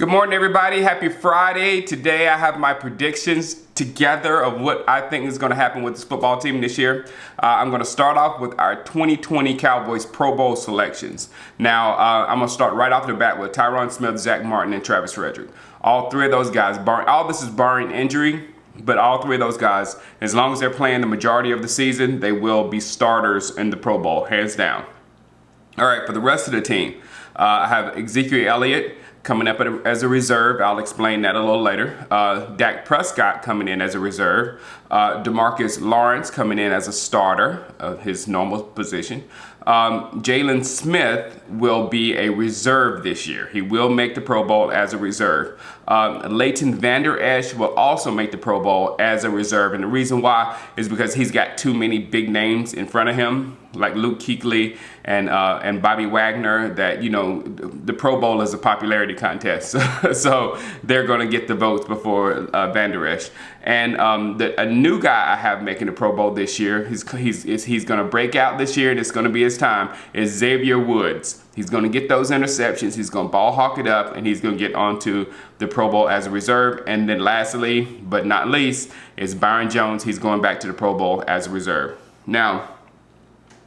Good morning, everybody. Happy Friday. Today I have my predictions together of what I think is going to happen with this football team this year. I'm going to start off with our 2020 Cowboys Pro Bowl selections. Now, I'm going to start right off the bat with Tyron Smith, Zach Martin, and Travis Frederick. All three of those guys, all this is barring injury, but all three of those guys, as long as they're playing the majority of the season, they will be starters in the Pro Bowl, hands down. All right, for the rest of the team, I have Ezekiel Elliott coming up as a reserve. I'll explain that a little later. Dak Prescott coming in as a reserve. DeMarcus Lawrence coming in as a starter of his normal position. Jalen Smith will be a reserve this year. He will make the Pro Bowl as a reserve. Leighton Vander Esch will also make the Pro Bowl as a reserve. And the reason why is because he's got too many big names in front of him, like Luke Kuechly and Bobby Wagner, that, you know, the Pro Bowl is a popularity contest. So they're going to get the votes before Vander Esch. And a new guy I have making the Pro Bowl this year, he's going to break out this year, and it's going to be his time, is Xavier Woods. He's going to get those interceptions, he's going to ball hawk it up, and he's going to get onto the Pro Bowl as a reserve. And then lastly, but not least, is Byron Jones. He's going back to the Pro Bowl as a reserve. Now,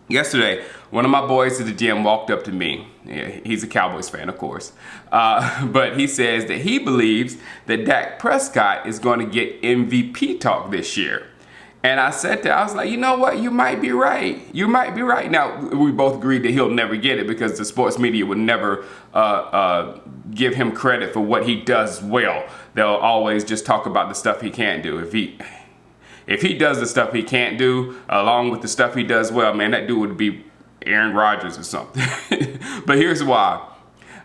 yesterday, one of my boys at the gym walked up to me. Yeah, he's a Cowboys fan, of course. But he says that he believes that Dak Prescott is going to get MVP talk this year. And I said that, I was like, you know what? You might be right. You might be right. Now, we both agreed that he'll never get it because the sports media would never give him credit for what he does well. They'll always just talk about the stuff he can't do. If he does the stuff he can't do, along with the stuff he does well, man, that dude would be Aaron Rodgers or something. But here's why.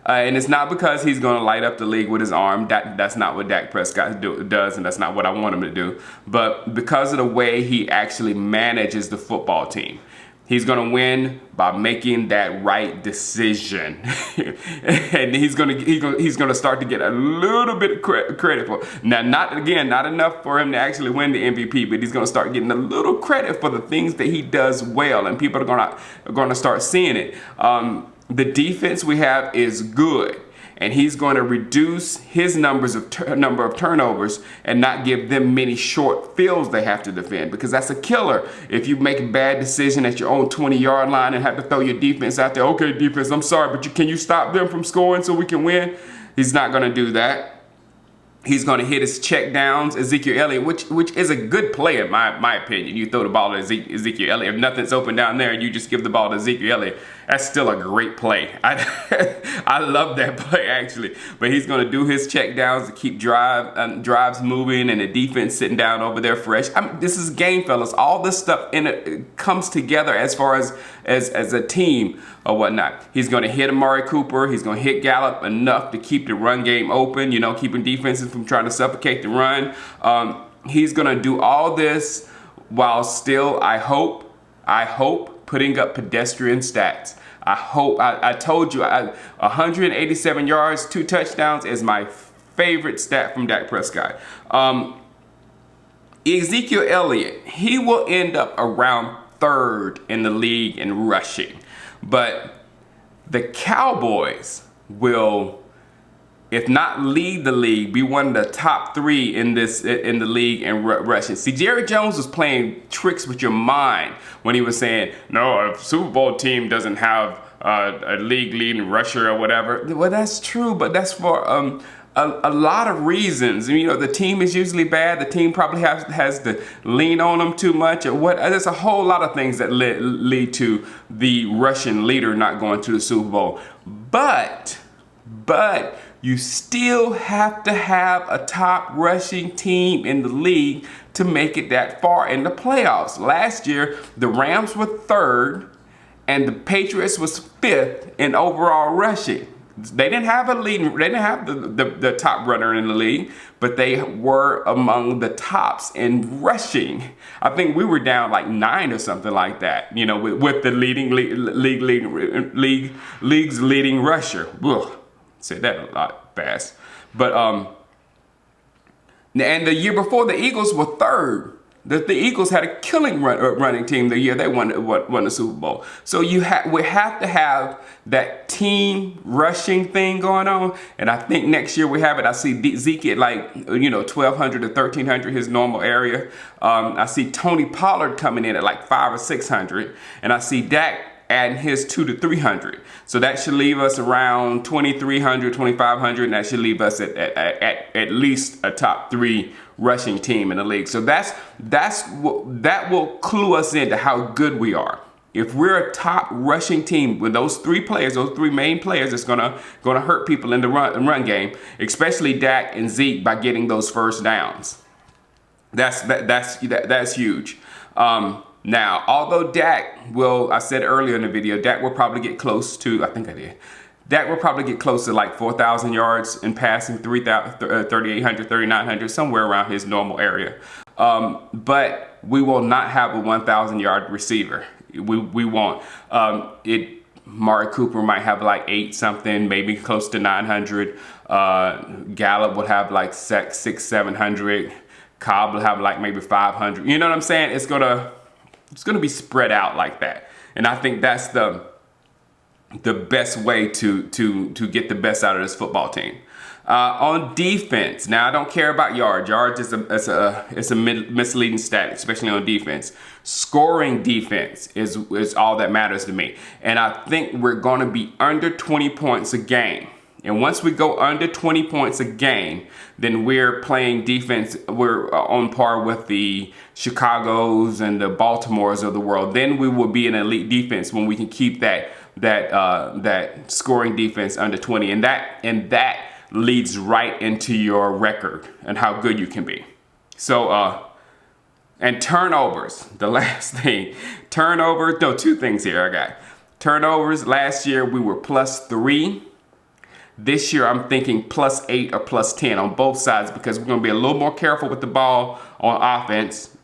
And it's not because he's going to light up the league with his arm. That's not what Dak Prescott does, and that's not what I want him to do. But because of the way he actually manages the football team. He's going to win by making that right decision. And he's going to start to get a little bit of credit for it. Now, not enough for him to actually win the MVP, but he's going to start getting a little credit for the things that he does well, and people are going to start seeing it. The defense we have is good, and he's going to reduce his number of turnovers and not give them many short fields they have to defend, because that's a killer. If you make a bad decision at your own 20-yard line and have to throw your defense out there, okay, defense, I'm sorry, but can you stop them from scoring so we can win? He's not going to do that. He's going to hit his check downs, Ezekiel Elliott, which is a good play in my opinion. You throw the ball to Ezekiel Elliott. If nothing's open down there and you just give the ball to Ezekiel Elliott, that's still a great play. I love that play, actually. But he's going to do his check downs to keep drives moving and the defense sitting down over there fresh. This is game, fellas. All this stuff it comes together as far as a team or whatnot. He's going to hit Amari Cooper. He's going to hit Gallup enough to keep the run game open, you know, keeping defenses from trying to suffocate the run. He's going to do all this while still, I hope, putting up pedestrian stats. I told you, 187 yards, 2 touchdowns is my favorite stat from Dak Prescott. Ezekiel Elliott, he will end up around 3rd in the league in rushing. But the Cowboys will, if not lead the league, be one of the top 3 in the league in rushing. See, Jerry Jones was playing tricks with your mind when he was saying, no, a Super Bowl team doesn't have a league-leading rusher or whatever. Well, that's true, but that's for a lot of reasons. You know, the team is usually bad. The team probably has to lean on them too much, or what. There's a whole lot of things that lead to the Russian leader not going to the Super Bowl. But you still have to have a top rushing team in the league to make it that far in the playoffs. Last year, the Rams were 3rd, and the Patriots was 5th in overall rushing. They didn't have the top runner in the league, but they were among the tops in rushing. I think we were down like 9 or something like that, you know, with the league's leading rusher. Ugh, said that a lot fast. But and the year before, the Eagles were 3rd. The Eagles had a killing running team the year they won the Super Bowl. So we have to have that team rushing thing going on, and I think next year we have it. I see Zeke at like 1,200 to 1,300, his normal area. I see Tony Pollard coming in at like 500 or 600, and I see Dak adding his 200 to 300. So that should leave us around 2,300, 2,500, and that should leave us at least a top 3 rushing team in the league. So that will clue us into how good we are. If we're a top rushing team with those 3 players, those 3 main players, it's gonna hurt people in the run game, especially Dak and Zeke, by getting those first downs. That's huge. Now, although I said earlier in the video, Dak will probably get close to, Dak will probably get close to like 4,000 yards in passing, 3,800, 3,900, somewhere around his normal area. But we will not have a 1,000-yard receiver. We won't. Mari Cooper might have like 8 something, maybe close to 900. Gallup would have like 600, 700. Cobb will have like maybe 500. You know what I'm saying? It's gonna be spread out like that, and I think that's the best way to get the best out of this football team. On defense, now I don't care about yards. Yards is a misleading stat, especially on defense. Scoring defense is all that matters to me, and I think we're going to be under 20 points a game. And once we go under 20 points a game, then we're playing defense. We're on par with the Chicagos and the Baltimores of the world. Then we will be an elite defense when we can keep that scoring defense under 20, and that leads right into your record and how good you can be. So and turnovers, the last thing. Turnovers, no, 2 things here I got. Turnovers, last year we were +3. This year I'm thinking +8 or +10 on both sides, because we're going to be a little more careful with the ball on offense.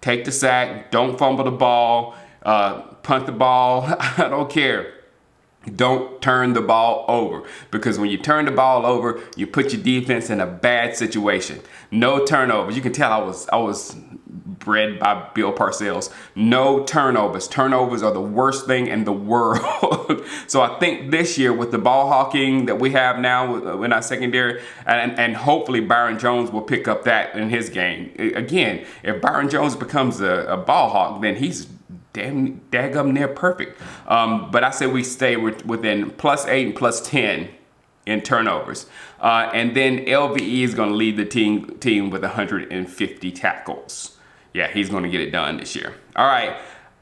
Take the sack, don't fumble the ball, punt the ball, I don't care. Don't turn the ball over, because when you turn the ball over, you put your defense in a bad situation. No turnovers. You can tell I was bred by Bill Parcells. No turnovers. Turnovers are the worst thing in the world. So I think this year, with the ball hawking that we have now in our secondary, and hopefully Byron Jones will pick up that in his game. Again, if Byron Jones becomes a ball hawk, then he's daggum near perfect. But I say we stay within +8 and +10 in turnovers. And then LVE is going to lead the team with 150 tackles. Yeah, he's going to get it done this year. All right,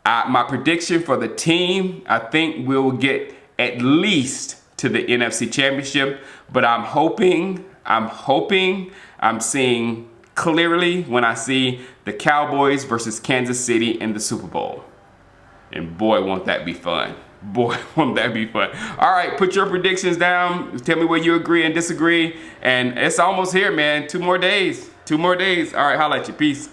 my prediction for the team, I think we'll get at least to the NFC Championship, but I'm seeing clearly when I see the Cowboys versus Kansas City in the Super Bowl. And boy, won't that be fun. Boy, won't that be fun. All right, put your predictions down. Tell me where you agree and disagree. And it's almost here, man. 2 more days. 2 more days. All right, holla at you. Peace.